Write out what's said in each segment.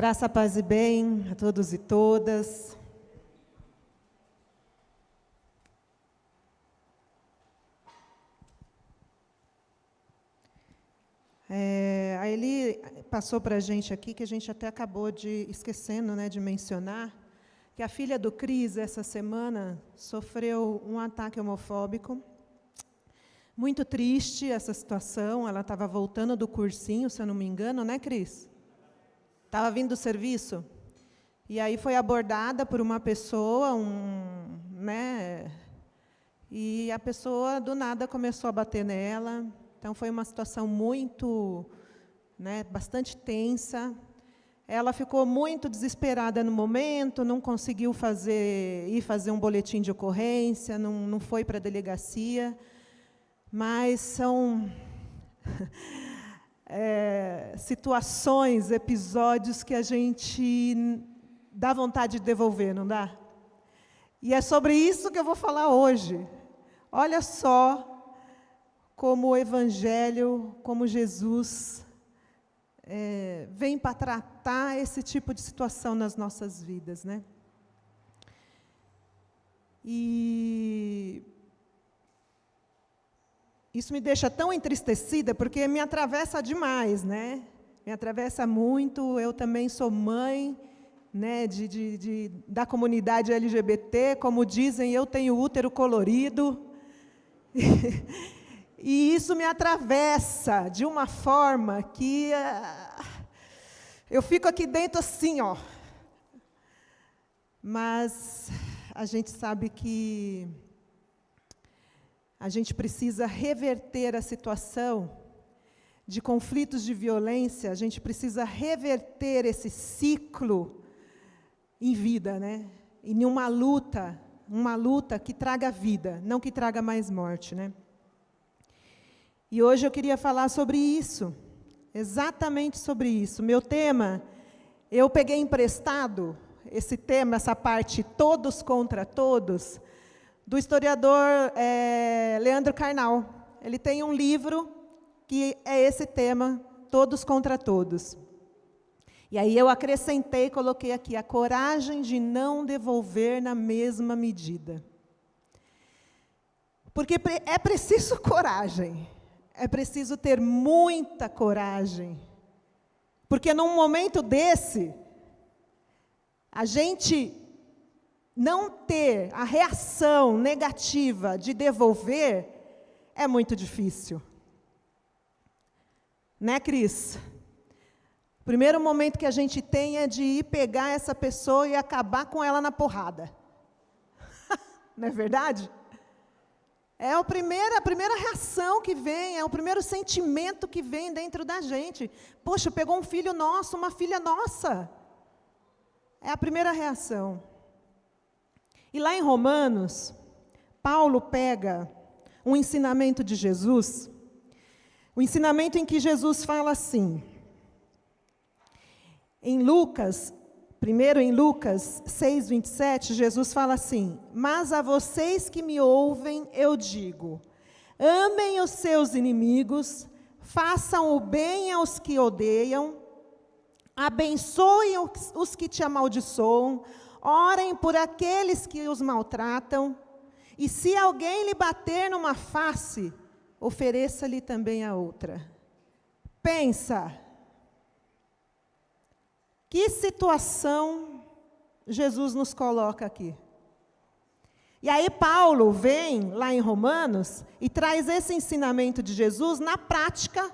Graça, paz e bem a todos e todas. A Eli passou para a gente aqui, que a gente até acabou esquecendo, né, de mencionar, que a filha do Cris, essa semana, sofreu um ataque homofóbico. Muito triste essa situação, ela estava voltando do cursinho, se eu não me engano, né, Cris? Estava vindo do serviço, e aí foi abordada por uma pessoa, e a pessoa, do nada, começou a bater nela. Então, foi uma situação muito, bastante tensa. Ela ficou muito desesperada no momento, não conseguiu ir fazer um boletim de ocorrência, não foi para a delegacia, mas são... situações, episódios que a gente dá vontade de devolver, não dá? E é sobre isso que eu vou falar hoje. Olha só como o Evangelho, como Jesus vem para tratar esse tipo de situação nas nossas vidas, né? E isso me deixa tão entristecida, porque me atravessa demais, né? Me atravessa muito. Eu também sou mãe, né, da comunidade LGBT, como dizem, eu tenho útero colorido. E isso me atravessa de uma forma que eu fico aqui dentro assim, ó. Mas a gente sabe que a gente precisa reverter a situação de conflitos de violência, a gente precisa reverter esse ciclo em vida, né? Em uma luta que traga vida, não que traga mais morte, né? E hoje eu queria falar sobre isso, exatamente sobre isso. Meu tema, eu peguei emprestado esse tema, essa parte, todos contra todos, do historiador Leandro Carnal. Ele tem um livro que é esse tema, Todos contra Todos. E aí eu acrescentei, coloquei aqui, a coragem de não devolver na mesma medida. Porque é preciso coragem, é preciso ter muita coragem. Porque num momento desse, a gente não ter a reação negativa de devolver é muito difícil. Né, Cris? O primeiro momento que a gente tem é de ir pegar essa pessoa e acabar com ela na porrada. Não é verdade? É a primeira reação que vem, é o primeiro sentimento que vem dentro da gente. Poxa, pegou um filho nosso, uma filha nossa. É a primeira reação. E lá em Romanos, Paulo pega um ensinamento de Jesus, o ensinamento em que Jesus fala assim, primeiro em Lucas 6:27, Jesus fala assim: mas a vocês que me ouvem, eu digo, amem os seus inimigos, façam o bem aos que odeiam, abençoem os que te amaldiçoam, orem por aqueles que os maltratam, e se alguém lhe bater numa face, ofereça-lhe também a outra. Pensa, que situação Jesus nos coloca aqui. E aí Paulo vem lá em Romanos e traz esse ensinamento de Jesus na prática,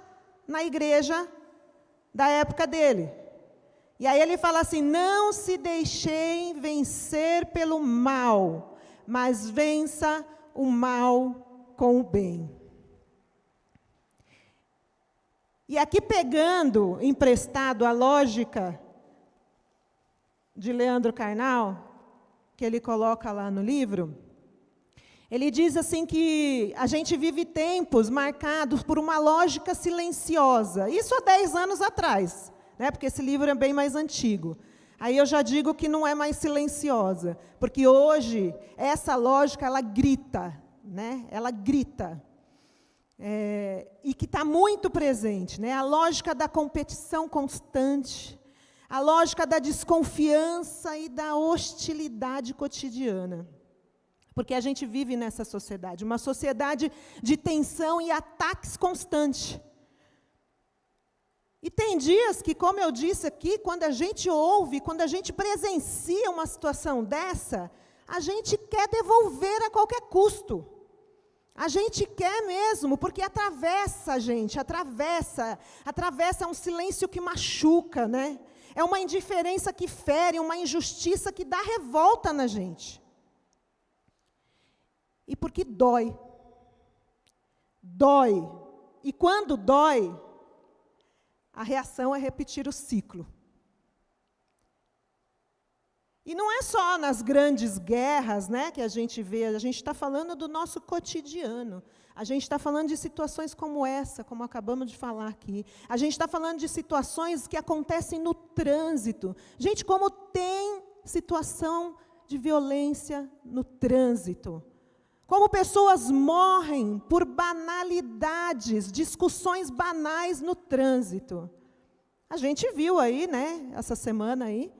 na igreja da época dele. E aí ele fala assim, não se deixem vencer pelo mal, mas vença o mal com o bem. E aqui pegando emprestado a lógica de Leandro Carnal, que ele coloca lá no livro, ele diz assim que a gente vive tempos marcados por uma lógica silenciosa. Isso há 10 anos atrás. Porque esse livro é bem mais antigo. Aí eu já digo que não é mais silenciosa, porque hoje essa lógica, ela grita, né? Ela grita. E que está muito presente, né? A lógica da competição constante, a lógica da desconfiança e da hostilidade cotidiana. Porque a gente vive nessa sociedade, uma sociedade de tensão e ataques constantes. E tem dias que, como eu disse aqui, quando a gente ouve, quando a gente presencia uma situação dessa, a gente quer devolver a qualquer custo. A gente quer mesmo, porque atravessa a gente, atravessa um silêncio que machuca, né? É uma indiferença que fere, uma injustiça que dá revolta na gente. E porque dói. Dói. E quando dói, a reação é repetir o ciclo. E não é só nas grandes guerras, né, que a gente vê, a gente está falando do nosso cotidiano. A gente está falando de situações como essa, como acabamos de falar aqui. A gente está falando de situações que acontecem no trânsito. Gente, como tem situação de violência no trânsito. Como pessoas morrem por banalidades, discussões banais no trânsito. A gente viu aí, né, essa semana aí,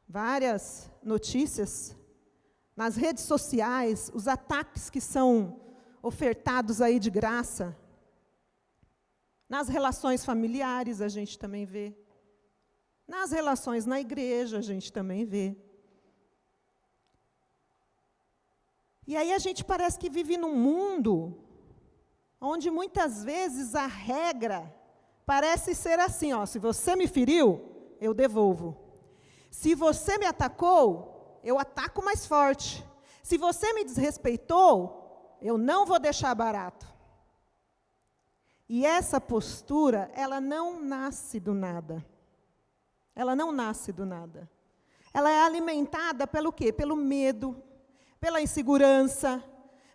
várias notícias nas redes sociais, os ataques que são ofertados aí de graça. Nas relações familiares a gente também vê. Nas relações na igreja a gente também vê. E aí a gente parece que vive num mundo onde muitas vezes a regra parece ser assim, ó, se você me feriu, eu devolvo. Se você me atacou, eu ataco mais forte. Se você me desrespeitou, eu não vou deixar barato. E essa postura, ela não nasce do nada. Ela não nasce do nada. Ela é alimentada pelo quê? Pelo medo, pela insegurança,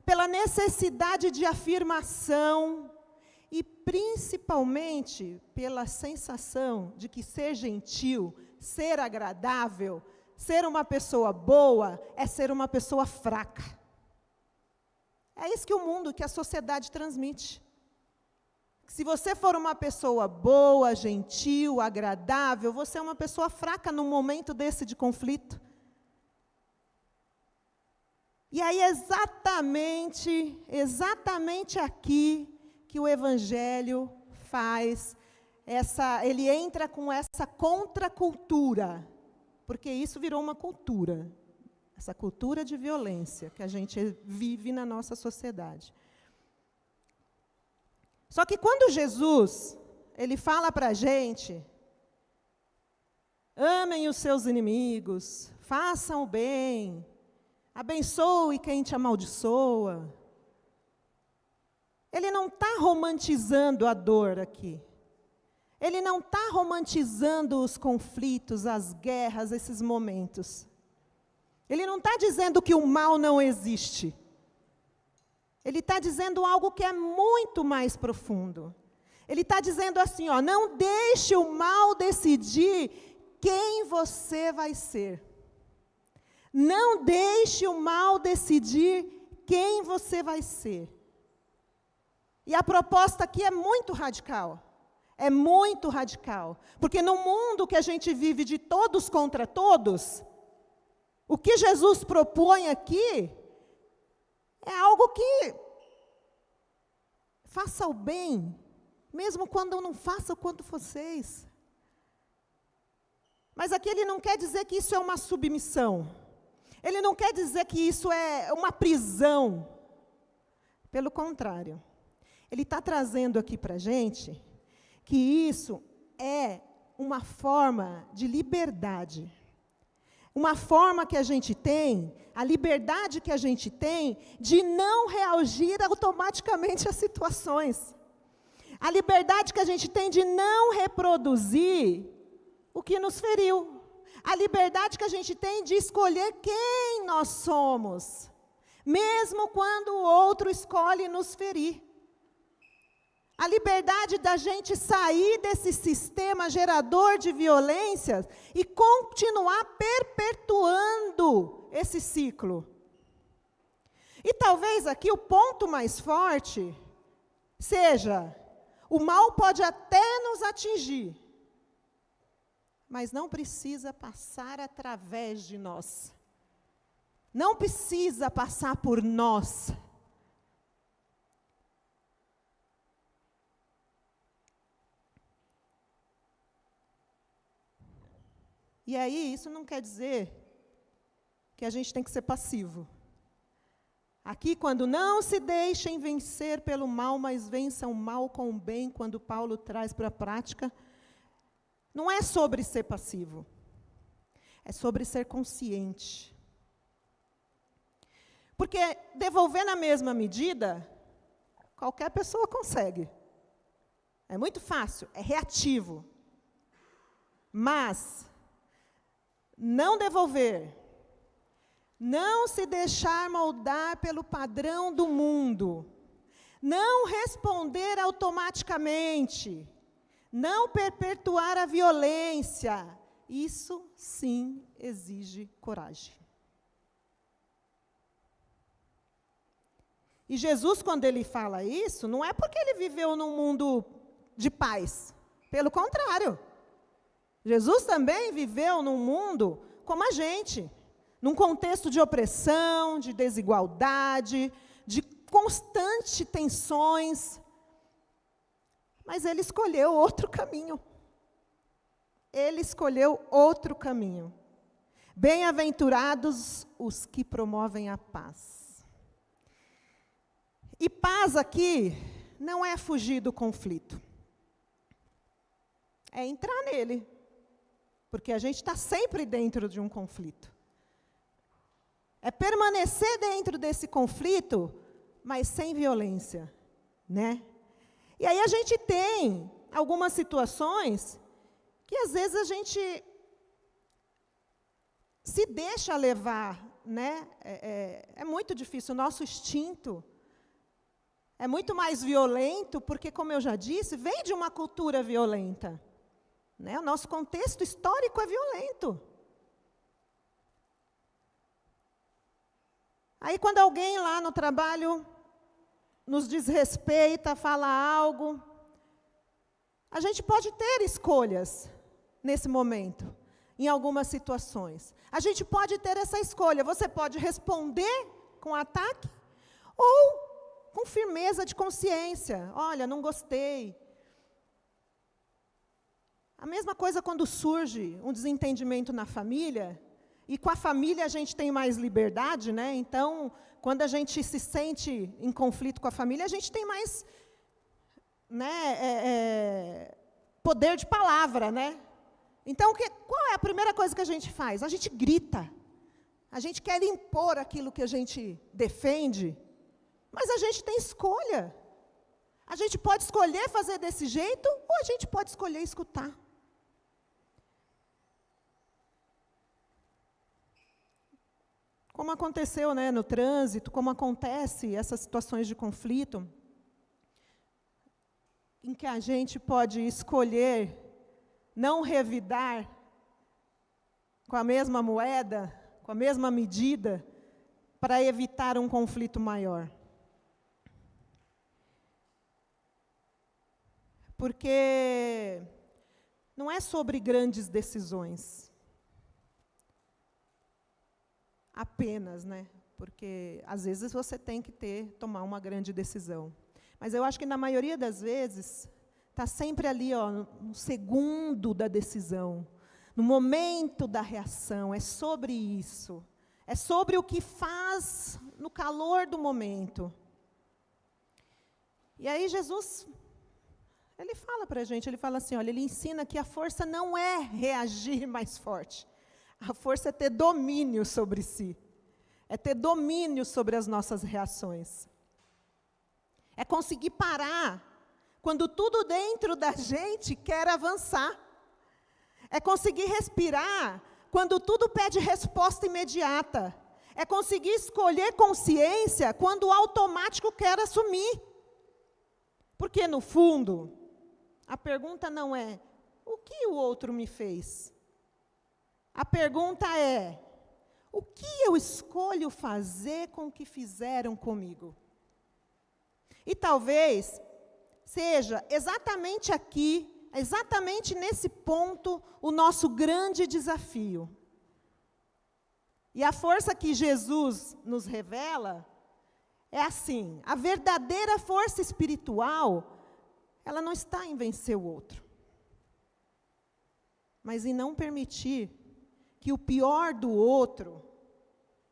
pela necessidade de afirmação e, principalmente, pela sensação de que ser gentil, ser agradável, ser uma pessoa boa, é ser uma pessoa fraca. É isso que o mundo, que a sociedade transmite. Se você for uma pessoa boa, gentil, agradável, você é uma pessoa fraca num momento desse de conflito. E aí é exatamente aqui que o Evangelho faz ele entra com essa contracultura, porque isso virou uma cultura, essa cultura de violência que a gente vive na nossa sociedade. Só que quando Jesus, ele fala para a gente, amem os seus inimigos, façam o bem, abençoe quem te amaldiçoa, ele não está romantizando a dor aqui. Ele não está romantizando os conflitos, as guerras, esses momentos. Ele não está dizendo que o mal não existe. Ele está dizendo algo que é muito mais profundo. Ele está dizendo assim, ó, não deixe o mal decidir quem você vai ser. Não deixe o mal decidir quem você vai ser. E a proposta aqui é muito radical. É muito radical, porque no mundo que a gente vive de todos contra todos, o que Jesus propõe aqui é algo que faça o bem, mesmo quando eu não faça quanto vocês. Mas aqui ele não quer dizer que isso é uma submissão, ele não quer dizer que isso é uma prisão, pelo contrário, ele está trazendo aqui para a gente que isso é uma forma de liberdade. Uma forma que a gente tem, a liberdade que a gente tem de não reagir automaticamente às situações. A liberdade que a gente tem de não reproduzir o que nos feriu. A liberdade que a gente tem de escolher quem nós somos, mesmo quando o outro escolhe nos ferir. A liberdade da gente sair desse sistema gerador de violências e continuar perpetuando esse ciclo. E talvez aqui o ponto mais forte seja, o mal pode até nos atingir, mas não precisa passar através de nós. Não precisa passar por nós. E aí, isso não quer dizer que a gente tem que ser passivo. Aqui, quando não se deixem vencer pelo mal, mas vençam o mal com o bem, quando Paulo traz para a prática, não é sobre ser passivo, é sobre ser consciente. Porque devolver na mesma medida, qualquer pessoa consegue. É muito fácil, é reativo. Mas não devolver, não se deixar moldar pelo padrão do mundo, não responder automaticamente, não perpetuar a violência, isso sim exige coragem. E Jesus, quando ele fala isso, não é porque ele viveu num mundo de paz, pelo contrário. Jesus também viveu num mundo como a gente, num contexto de opressão, de desigualdade, de constantes tensões. Mas ele escolheu outro caminho. Ele escolheu outro caminho. Bem-aventurados os que promovem a paz. E paz aqui não é fugir do conflito. É entrar nele. Porque a gente está sempre dentro de um conflito. É permanecer dentro desse conflito, mas sem violência, né? E aí a gente tem algumas situações que às vezes a gente se deixa levar, né? É muito difícil, o nosso instinto é muito mais violento, porque, como eu já disse, vem de uma cultura violenta. Né? O nosso contexto histórico é violento. Aí, quando alguém lá no trabalho nos desrespeita, fala algo, a gente pode ter escolhas nesse momento, em algumas situações. A gente pode ter essa escolha. Você pode responder com ataque ou com firmeza de consciência. Olha, não gostei. A mesma coisa quando surge um desentendimento na família, e com a família a gente tem mais liberdade, né? Então, quando a gente se sente em conflito com a família, a gente tem mais, né, poder de palavra, né? Então, qual é a primeira coisa que a gente faz? A gente grita. A gente quer impor aquilo que a gente defende, mas a gente tem escolha. A gente pode escolher fazer desse jeito, ou a gente pode escolher escutar. Como aconteceu, né, no trânsito, como acontece essas situações de conflito, em que a gente pode escolher não revidar com a mesma moeda, com a mesma medida, para evitar um conflito maior. Porque não é sobre grandes decisões. Apenas, né? Porque, às vezes, você tem que tomar uma grande decisão. Mas eu acho que, na maioria das vezes, está sempre ali, ó, no segundo da decisão, no momento da reação. É sobre isso. É sobre o que faz no calor do momento. E aí, Jesus, ele fala para a gente, ele fala assim, olha, ele ensina que a força não é reagir mais forte. A força é ter domínio sobre si. É ter domínio sobre as nossas reações. É conseguir parar quando tudo dentro da gente quer avançar. É conseguir respirar quando tudo pede resposta imediata. É conseguir escolher consciência quando o automático quer assumir. Porque, no fundo, a pergunta não é, o que o outro me fez? A pergunta é, o que eu escolho fazer com o que fizeram comigo? E talvez seja exatamente aqui exatamente nesse ponto o nosso grande desafio. E a força que Jesus nos revela é assim: a verdadeira força espiritual, ela não está em vencer o outro, mas em não permitir que o pior do outro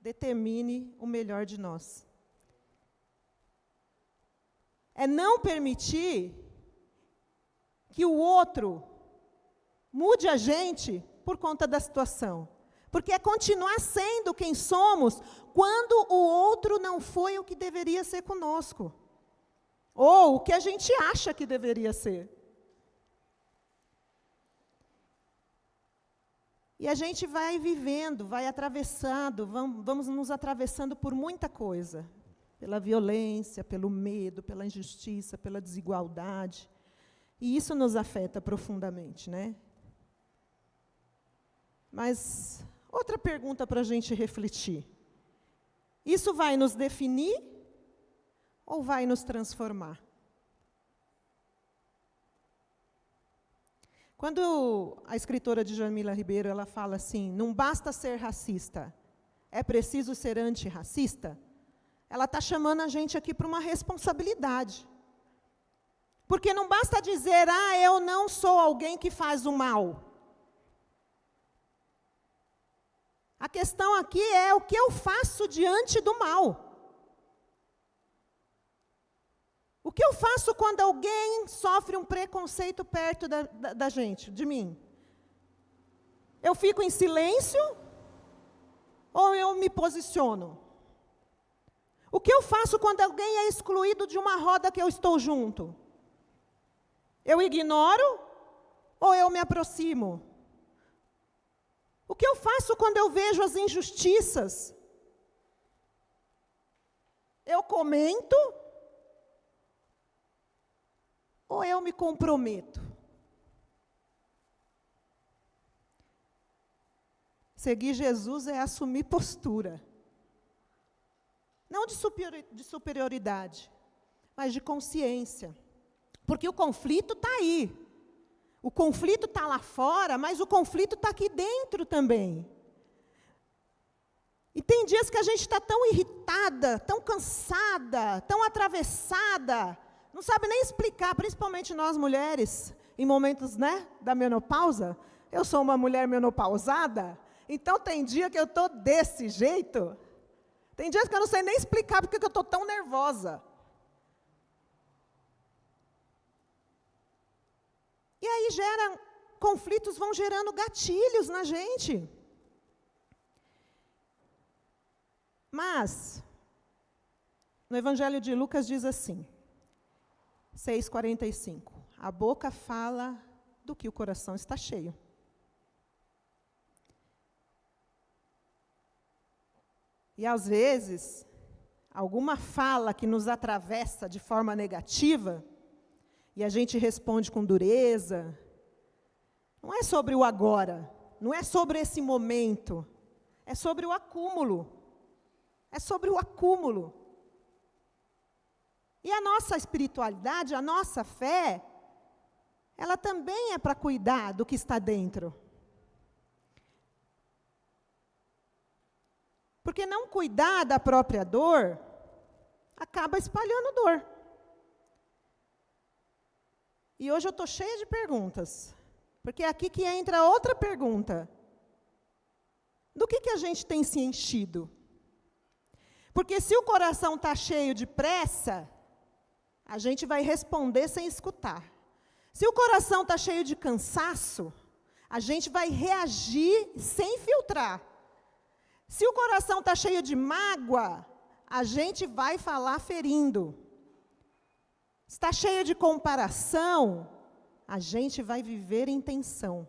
determine o melhor de nós. É não permitir que o outro mude a gente por conta da situação. Porque é continuar sendo quem somos quando o outro não foi o que deveria ser conosco. Ou o que a gente acha que deveria ser. E a gente vai vivendo, vai atravessando, vamos nos atravessando por muita coisa. Pela violência, pelo medo, pela injustiça, pela desigualdade. E isso nos afeta profundamente, né? Mas, outra pergunta para a gente refletir. Isso vai nos definir ou vai nos transformar? Quando a escritora Djamila Ribeiro, ela fala assim, não basta ser racista, é preciso ser antirracista, ela está chamando a gente aqui para uma responsabilidade. Porque não basta dizer, eu não sou alguém que faz o mal. A questão aqui é o que eu faço diante do mal. O que eu faço quando alguém sofre um preconceito perto da gente, de mim? Eu fico em silêncio ou eu me posiciono? O que eu faço quando alguém é excluído de uma roda que eu estou junto? Eu ignoro ou eu me aproximo? O que eu faço quando eu vejo as injustiças? Eu comento ou eu me comprometo? Seguir Jesus é assumir postura. Não de superioridade, mas de consciência. Porque o conflito está aí. O conflito está lá fora, mas o conflito está aqui dentro também. E tem dias que a gente está tão irritada, tão cansada, tão atravessada, não sabe nem explicar, principalmente nós mulheres, em momentos, da menopausa. Eu sou uma mulher menopausada, então tem dia que eu estou desse jeito. Tem dias que eu não sei nem explicar porque que eu estou tão nervosa. E aí conflitos vão gerando gatilhos na gente. Mas, no Evangelho de Lucas diz assim, 6,45, a boca fala do que o coração está cheio. E às vezes, alguma fala que nos atravessa de forma negativa, e a gente responde com dureza, não é sobre o agora, não é sobre esse momento, é sobre o acúmulo. É sobre o acúmulo. E a nossa espiritualidade, a nossa fé, ela também é para cuidar do que está dentro. Porque não cuidar da própria dor, acaba espalhando dor. E hoje eu estou cheia de perguntas, porque é aqui que entra outra pergunta. Do que a gente tem se enchido? Porque se o coração está cheio de pressa, a gente vai responder sem escutar. Se o coração está cheio de cansaço, a gente vai reagir sem filtrar. Se o coração está cheio de mágoa, a gente vai falar ferindo. Se está cheio de comparação, a gente vai viver em tensão.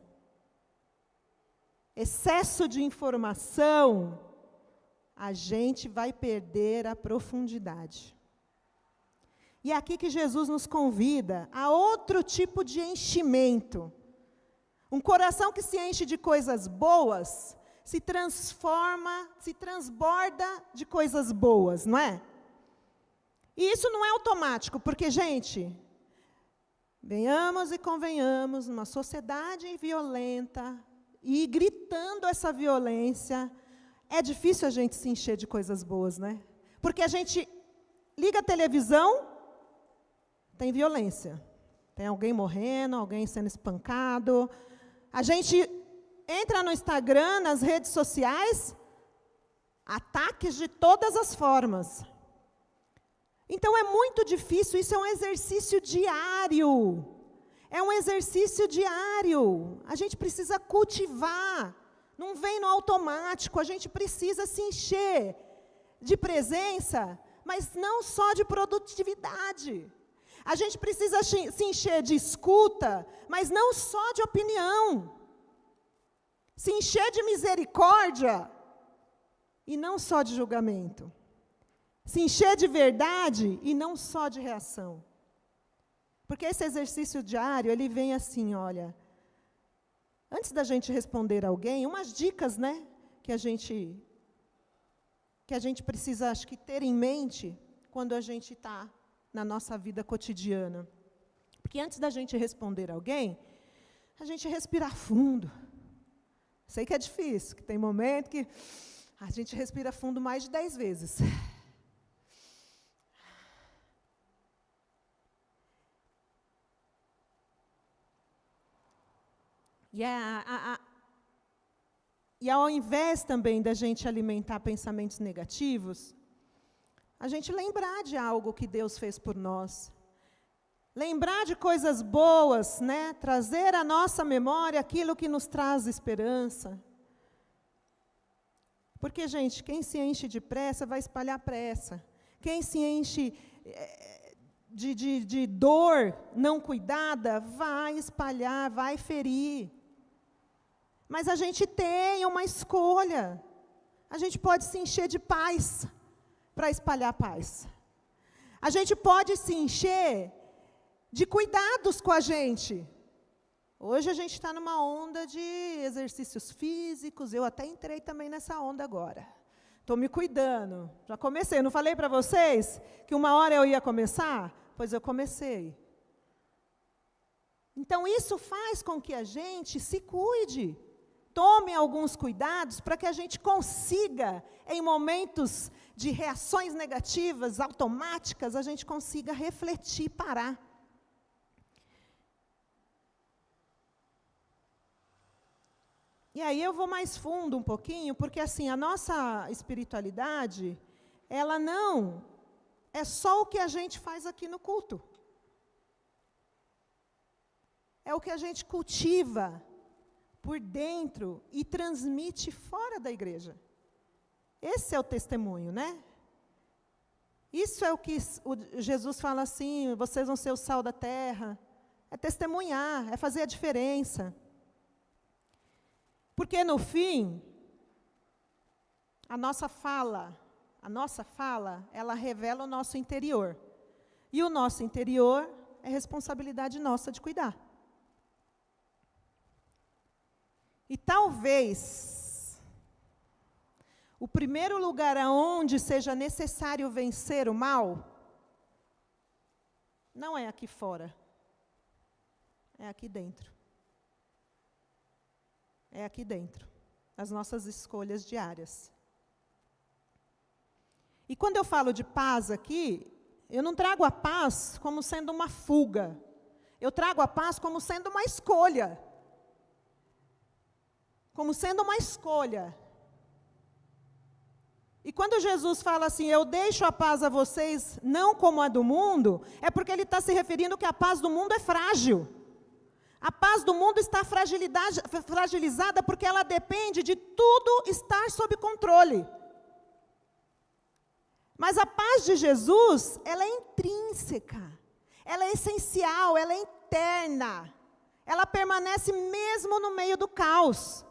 Excesso de informação, a gente vai perder a profundidade. E é aqui que Jesus nos convida a outro tipo de enchimento. Um coração que se enche de coisas boas, se transforma, se transborda de coisas boas, não é? E isso não é automático, porque, gente, Venhamos e convenhamos, numa sociedade violenta, e gritando essa violência, é difícil a gente se encher de coisas boas, né? Porque a gente liga a televisão, tem violência. Tem alguém morrendo, alguém sendo espancado. A gente entra no Instagram, nas redes sociais, ataques de todas as formas. Então é muito difícil, isso é um exercício diário. É um exercício diário. A gente precisa cultivar. Não vem no automático, a gente precisa se encher de presença, mas não só de produtividade. A gente precisa se encher de escuta, mas não só de opinião. Se encher de misericórdia e não só de julgamento. Se encher de verdade e não só de reação. Porque esse exercício diário, ele vem assim, olha, antes da gente responder alguém, umas dicas, né, que a gente precisa, acho que, ter em mente quando a gente está na nossa vida cotidiana. Porque antes da gente responder alguém, a gente respira fundo. Sei que é difícil, que tem momento que a gente respira fundo mais de 10 vezes. E ao invés também da gente alimentar pensamentos negativos, a gente lembrar de algo que Deus fez por nós. Lembrar de coisas boas, né? Trazer à nossa memória aquilo que nos traz esperança. Porque, gente, quem se enche de pressa vai espalhar pressa. Quem se enche de dor não cuidada vai espalhar, vai ferir. Mas a gente tem uma escolha. A gente pode se encher de paz para espalhar paz. A gente pode se encher de cuidados com a gente. Hoje a gente está numa onda de exercícios físicos, eu até entrei também nessa onda agora. Estou me cuidando. Já comecei, eu não falei para vocês que uma hora eu ia começar? Pois eu comecei. Então isso faz com que a gente se cuide. Tome alguns cuidados para que a gente consiga, em momentos de reações negativas, automáticas, a gente consiga refletir, parar. E aí eu vou mais fundo um pouquinho, porque assim, a nossa espiritualidade, ela não é só o que a gente faz aqui no culto. É o que a gente cultiva por dentro e transmite fora da igreja. Esse é o testemunho, né? Isso é o que Jesus fala assim, vocês vão ser o sal da terra. É testemunhar, é fazer a diferença. Porque no fim, a nossa fala, ela revela o nosso interior. E o nosso interior é responsabilidade nossa de cuidar. E talvez o primeiro lugar aonde seja necessário vencer o mal não é aqui fora, é aqui dentro. É aqui dentro, as nossas escolhas diárias. E quando eu falo de paz aqui, eu não trago a paz como sendo uma fuga. Eu trago a paz como sendo uma escolha. Como sendo uma escolha. E quando Jesus fala assim, eu deixo a paz a vocês, não como a do mundo, é porque ele está se referindo que a paz do mundo é frágil. A paz do mundo está fragilizada porque ela depende de tudo estar sob controle. Mas a paz de Jesus, ela é intrínseca, ela é essencial, ela é interna. Ela permanece mesmo no meio do caos.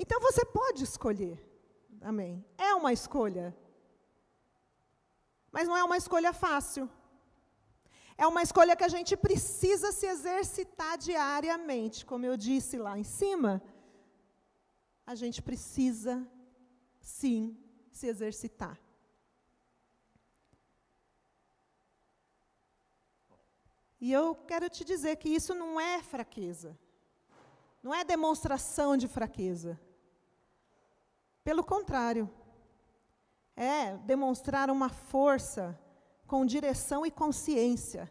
Então você pode escolher, amém? É uma escolha, mas não é uma escolha fácil. É uma escolha que a gente precisa se exercitar diariamente. Como eu disse lá em cima, a gente precisa, sim, se exercitar. E eu quero te dizer que isso não é fraqueza. Não é demonstração de fraqueza. Pelo contrário. É demonstrar uma força com direção e consciência.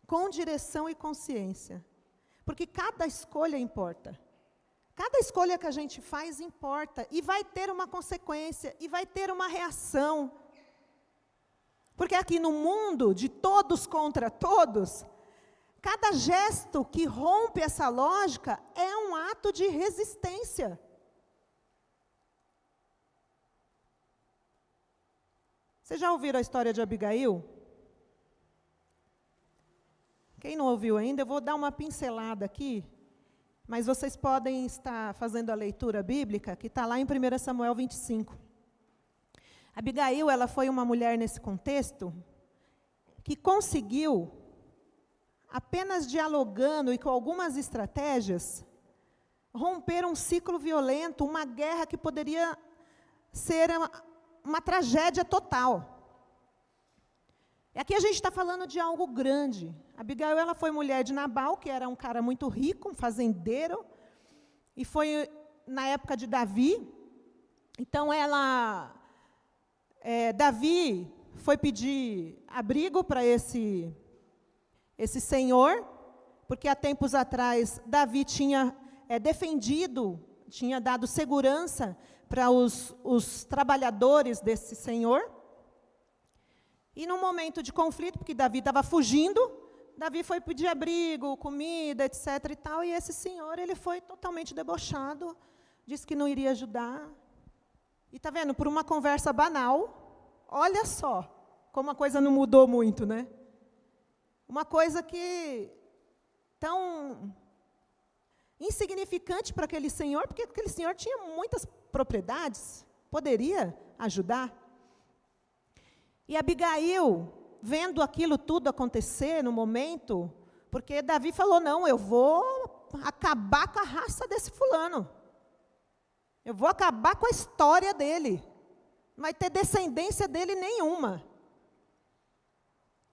Com direção e consciência. Porque cada escolha importa. Cada escolha que a gente faz importa. E vai ter uma consequência. E vai ter uma reação. Porque aqui no mundo, de todos contra todos, cada gesto que rompe essa lógica é um ato de resistência. Vocês já ouviram a história de Abigail? Quem não ouviu ainda, eu vou dar uma pincelada aqui, mas vocês podem estar fazendo a leitura bíblica, que está lá em 1 Samuel 25. Abigail, ela foi uma mulher nesse contexto, que conseguiu, apenas dialogando e com algumas estratégias, romper um ciclo violento, uma guerra que poderia ser uma tragédia total. E aqui a gente está falando de algo grande. Abigail, ela foi mulher de Nabal, que era um cara muito rico, um fazendeiro, e foi na época de Davi. Então, Davi foi pedir abrigo para esse senhor, porque há tempos atrás Davi tinha defendido, tinha dado segurança para os trabalhadores desse senhor. E num momento de conflito, porque Davi estava fugindo, Davi foi pedir abrigo, comida, etc. e tal, e esse senhor, ele foi totalmente debochado, disse que não iria ajudar. E está vendo, por uma conversa banal, olha só, como a coisa não mudou muito, né? Uma coisa que tão insignificante para aquele senhor, porque aquele senhor tinha muitas propriedades, poderia ajudar. E Abigail, vendo aquilo tudo acontecer no momento, porque Davi falou, não, eu vou acabar com a raça desse fulano. Eu vou acabar com a história dele. Não vai ter descendência dele nenhuma.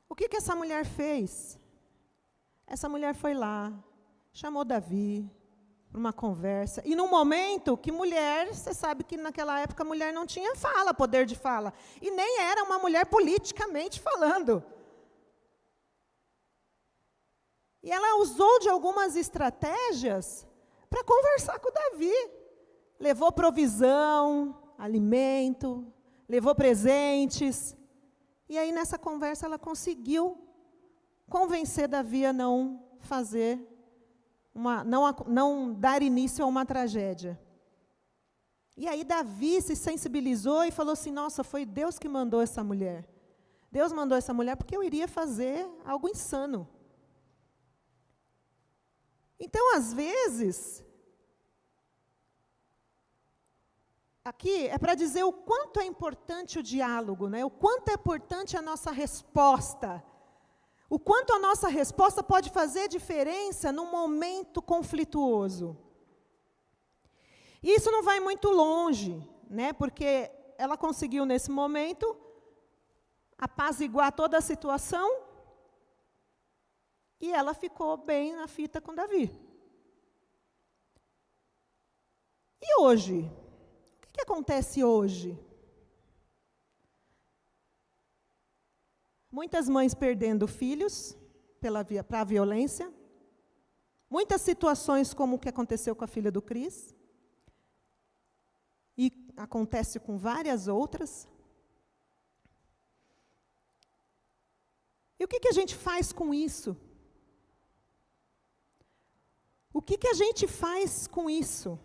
O que essa mulher fez? Essa mulher foi lá, chamou Davi para uma conversa. E num momento que mulher, você sabe que naquela época a mulher não tinha poder de fala. E nem era uma mulher politicamente falando. E ela usou de algumas estratégias para conversar com Davi. Levou provisão, alimento, levou presentes. E aí nessa conversa ela conseguiu convencer Davi a não fazer não dar início a uma tragédia. E aí Davi se sensibilizou e falou assim, nossa, foi Deus que mandou essa mulher. Deus mandou essa mulher porque eu iria fazer algo insano. Então, às vezes, aqui é para dizer o quanto é importante o diálogo, né? O quanto é importante a nossa resposta. O quanto a nossa resposta pode fazer diferença num momento conflituoso. E isso não vai muito longe, né? Porque ela conseguiu, nesse momento, apaziguar toda a situação e ela ficou bem na fita com Davi. E hoje? O que acontece hoje? Muitas mães perdendo filhos para a violência. Muitas situações como o que aconteceu com a filha do Cris. E acontece com várias outras. E o que a gente faz com isso? O que a gente faz com isso?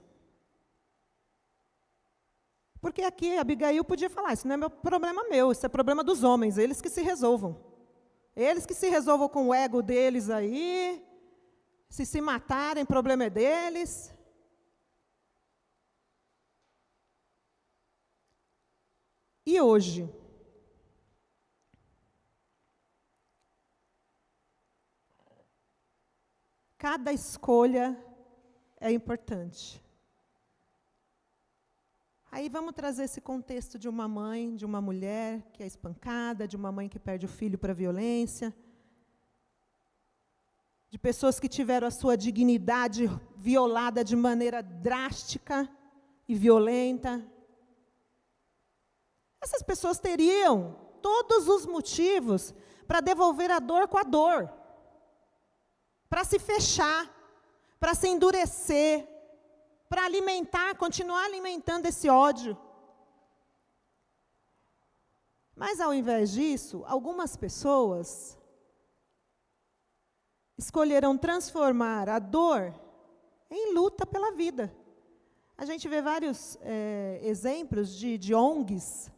Porque aqui Abigail podia falar, isso não é problema meu, isso é problema dos homens, eles que se resolvam. Eles que se resolvam com o ego deles aí, se matarem, problema é deles. E hoje? Cada escolha é importante. Aí vamos trazer esse contexto de uma mãe, de uma mulher que é espancada, de uma mãe que perde o filho para a violência. de pessoas que tiveram a sua dignidade violada de maneira drástica e violenta. Essas pessoas teriam todos os motivos para devolver a dor com a dor, para se fechar, para se endurecer, para alimentar, continuar alimentando esse ódio. Mas, ao invés disso, algumas pessoas escolheram transformar a dor em luta pela vida. A gente vê vários exemplos de ONGs,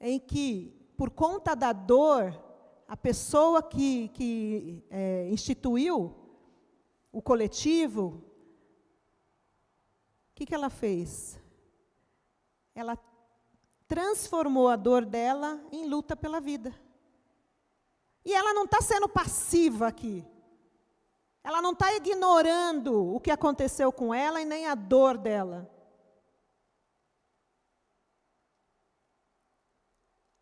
em que, por conta da dor, a pessoa que instituiu o coletivo, o que ela fez? Ela transformou a dor dela em luta pela vida. E ela não está sendo passiva aqui. Ela não está ignorando o que aconteceu com ela e nem a dor dela.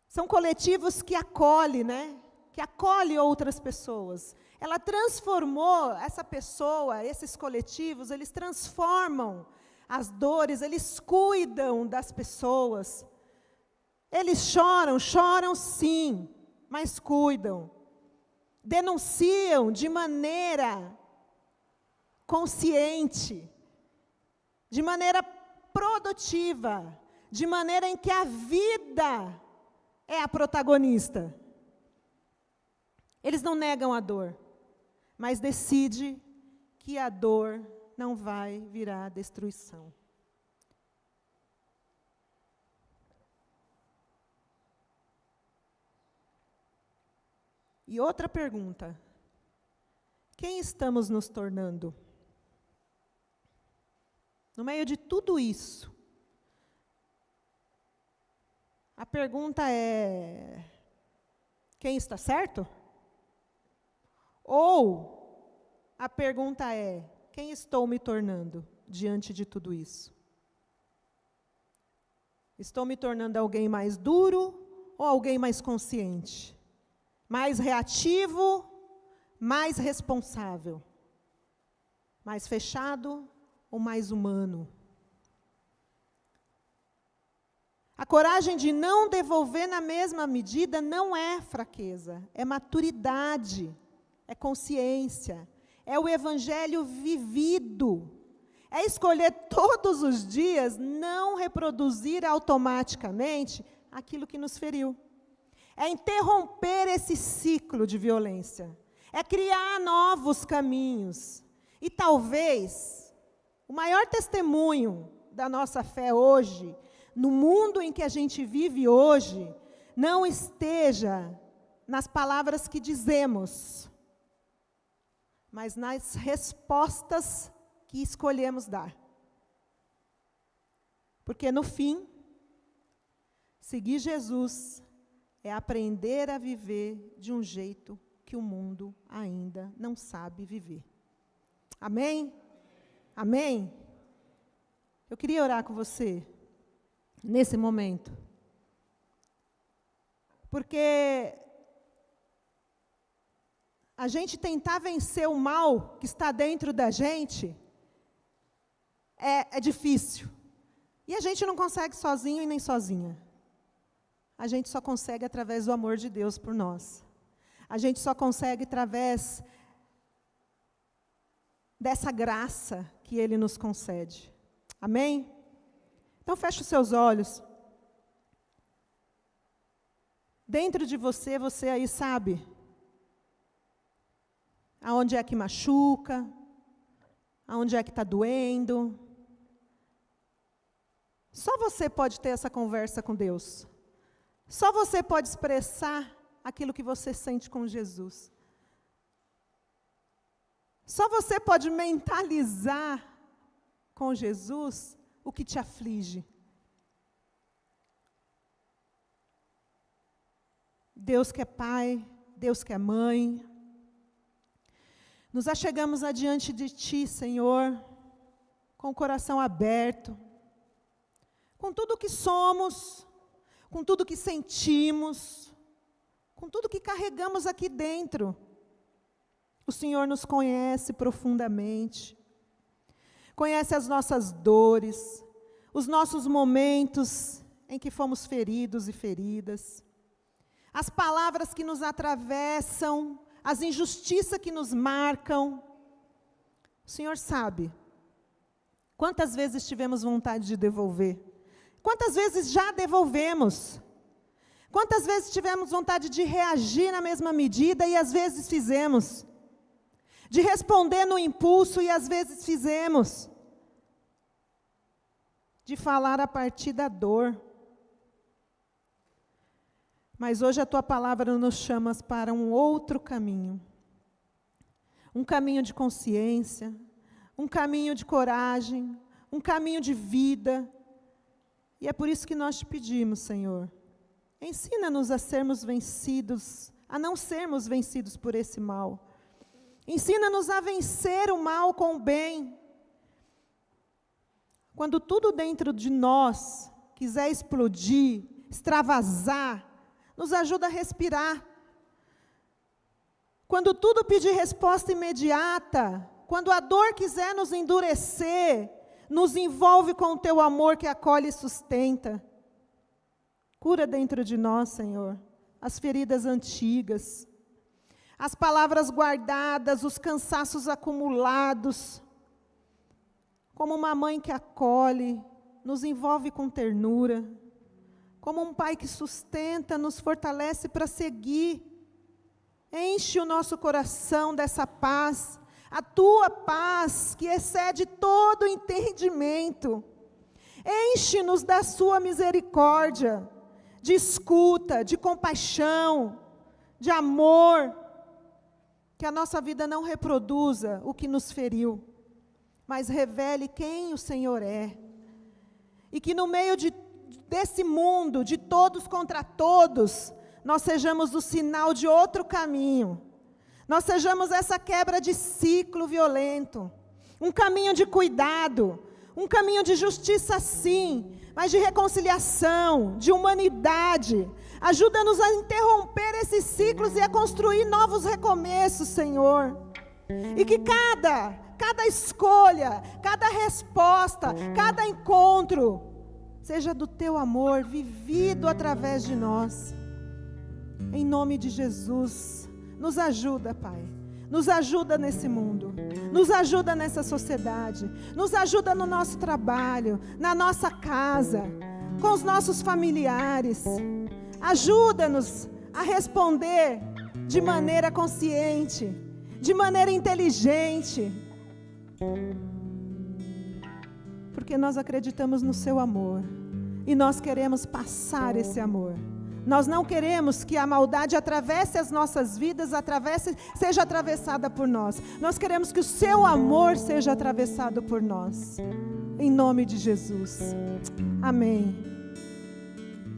São coletivos que acolhem, né? Que acolhem outras pessoas. Ela transformou essa pessoa, esses coletivos, eles transformam as dores, eles cuidam das pessoas. Eles choram sim, mas cuidam. Denunciam de maneira consciente, de maneira produtiva, de maneira em que a vida é a protagonista. Eles não negam a dor, mas decidem que a dor não vai virar destruição. E outra pergunta: quem estamos nos tornando? No meio de tudo isso, a pergunta é: quem está certo? Ou a pergunta é: quem estou me tornando diante de tudo isso? Estou me tornando alguém mais duro ou alguém mais consciente? Mais reativo, mais responsável? Mais fechado ou mais humano? A coragem de não devolver na mesma medida não é fraqueza, é maturidade, é consciência, é o evangelho vivido. É escolher todos os dias não reproduzir automaticamente aquilo que nos feriu. É interromper esse ciclo de violência. É criar novos caminhos. E talvez o maior testemunho da nossa fé hoje, no mundo em que a gente vive hoje, não esteja nas palavras que dizemos, mas nas respostas que escolhemos dar. Porque, no fim, seguir Jesus é aprender a viver de um jeito que o mundo ainda não sabe viver. Amém? Amém? Eu queria orar com você, nesse momento. Porque a gente tentar vencer o mal que está dentro da gente é difícil. E a gente não consegue sozinho e nem sozinha. A gente só consegue através do amor de Deus por nós. A gente só consegue através dessa graça que Ele nos concede. Amém? Então feche os seus olhos. Dentro de você, você aí sabe aonde é que machuca, aonde é que está doendo. Só você pode ter essa conversa com Deus. Só você pode expressar aquilo que você sente com Jesus. Só você pode mentalizar com Jesus o que te aflige. Deus que é Pai, Deus que é Mãe, nos achegamos adiante de Ti, Senhor, com o coração aberto, com tudo o que somos, com tudo o que sentimos, com tudo o que carregamos aqui dentro. O Senhor nos conhece profundamente, conhece as nossas dores, os nossos momentos em que fomos feridos e feridas, as palavras que nos atravessam, as injustiças que nos marcam. O Senhor sabe quantas vezes tivemos vontade de devolver, quantas vezes já devolvemos, quantas vezes tivemos vontade de reagir na mesma medida e às vezes fizemos, de responder no impulso e às vezes fizemos, de falar a partir da dor. Mas hoje a Tua palavra nos chama para um outro caminho. Um caminho de consciência, um caminho de coragem, um caminho de vida. E é por isso que nós te pedimos, Senhor, ensina-nos a sermos vencidos, a não sermos vencidos por esse mal. Ensina-nos a vencer o mal com o bem. Quando tudo dentro de nós quiser explodir, extravasar, nos ajuda a respirar. Quando tudo pedir resposta imediata, quando a dor quiser nos endurecer, nos envolve com o Teu amor que acolhe e sustenta. Cura dentro de nós, Senhor, as feridas antigas, as palavras guardadas, os cansaços acumulados. Como uma mãe que acolhe, nos envolve com ternura. Como um pai que sustenta, nos fortalece para seguir. Enche o nosso coração dessa paz, a Tua paz que excede todo entendimento. Enche-nos da Sua misericórdia, de escuta, de compaixão, de amor. Que a nossa vida não reproduza o que nos feriu, mas revele quem o Senhor é. E que no meio desse mundo, de todos contra todos, nós sejamos o sinal de outro caminho. Nós sejamos essa quebra de ciclo violento. Um caminho de cuidado, um caminho de justiça sim, mas de reconciliação, de humanidade. Ajuda-nos a interromper esses ciclos e a construir novos recomeços, Senhor. E que cada escolha, cada resposta, cada encontro, seja do Teu amor vivido através de nós. Em nome de Jesus, nos ajuda, Pai. Nos ajuda nesse mundo, nos ajuda nessa sociedade, nos ajuda no nosso trabalho, na nossa casa, com os nossos familiares. Ajuda-nos a responder de maneira consciente, de maneira inteligente, porque nós acreditamos no Seu amor e nós queremos passar esse amor. Nós não queremos que a maldade atravesse as nossas vidas, seja atravessada por nós. Nós queremos que o Seu amor seja atravessado por nós. Em nome de Jesus. Amém.